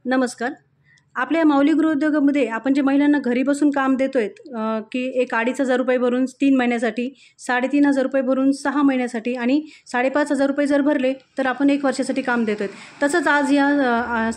नमस्कार. आपल्या माऊली गृहोद्योगामध्ये आपण जे महिलांना घरी बसून काम देतोय की एक 2,500 रुपये भरून 3 महिन्यासाठी, 3,500 रुपये भरून 6 महिन्यासाठी आणि 5,500 रुपये जर भरले तर आपण 1 वर्षासाठी काम देतोय. तसंच आज या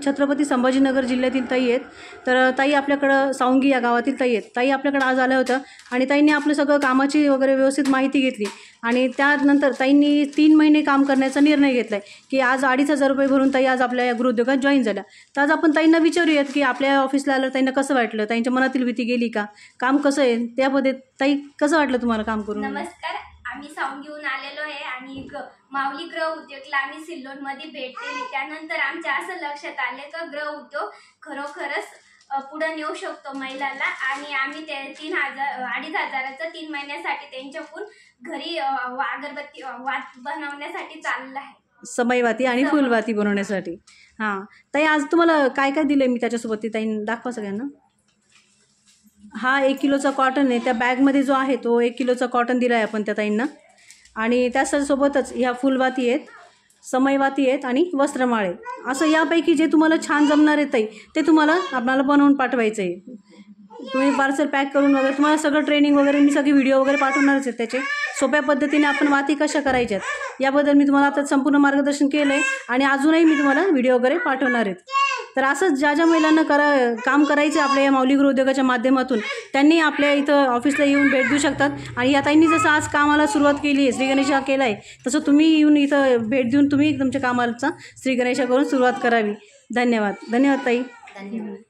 छत्रपती संभाजीनगर जिल्ह्यातील ताई आहेत. तर ताई आपल्याकडं सावंगी या गावातील ताई आहेत. ताई आपल्याकडं आज आल्या होत्या आणि ताईंनी आपलं सगळं कामाची वगैरे व्यवस्थित माहिती घेतली आणि त्यानंतर ताईंनी 3 महिने काम करण्याचा निर्णय घेतला आहे की आज 2,500 रुपये भरून ताई आज आपल्या या गृहोद्योगात जॉईन झाल्या. तर आज आपण ताईंना विचारूयात की आपल्या ऑफिसला आलं ताईंना कसं वाटलं, ताईंच्या मनातील भीती गेली का, काम कसं आहे त्यामध्ये. ताई, कसं वाटलं तुम्हाला काम करून? नमस्कार. आम्ही सावंगीहून आलेलो आहे आणि माऊली गृह उद्योगला आम्ही सिल्लोडमध्ये भेट दिली. त्यानंतर आमच्या असं लक्षात आले की गृह उद्योग खरोखरच पुढे नेऊ शकतो महिलाला आणि आम्ही ते 2,500चं 3 महिन्यासाठी त्यांच्याकडून घरी अगरबत्ती वात बनवण्यासाठी चाललं आहे. समईवाती आणि फुलवाती बनवण्यासाठी. हां ताई, आज तुम्हाला काय काय दिलं मी त्याच्यासोबत ती ताई दाखवा सगळ्यांना. हा 1 किलोचा कॉटन आहे. त्या बॅगमध्ये जो आहे तो 1 किलोचा कॉटन दिला आहे आपण त्या ताईंना. आणि त्यासोबतच ह्या फुलवाती आहेत, समईवाती आहेत आणि वस्त्रमाळे. असं यापैकी जे तुम्हाला छान जमणार आहे ताई ते तुम्हाला आपल्याला बनवून पाठवायचं आहे. तुम्ही पार्सल पॅक करून वगैरे तुम्हाला सगळं ट्रेनिंग वगैरे मी सगळी व्हिडिओ वगैरे पाठवणारच आहेत त्याचे. सोप्या पद्धतीने आपण वाती कशा करायच्यात याबद्दल मी तुम्हाला आता संपूर्ण मार्गदर्शन केलं आहे आणि अजूनही मी तुम्हाला व्हिडिओ वगैरे पाठवणार आहेत. तर असंच ज्या ज्या महिलांना काम करायचं आपल्या या माऊली गृहोद्योगाच्या माध्यमातून त्यांनी आपल्या इथं ऑफिसला येऊन भेट देऊ शकतात. आणि या ताईंनी जसं आज कामाला सुरुवात केली आहे, श्री गणेशा केला आहे, तसं तुम्ही येऊन इथं भेट देऊन तुम्ही तुमच्या कामाचा श्री गणेशा करून सुरुवात करावी. धन्यवाद. धन्यवाद ताई. धन्यवाद.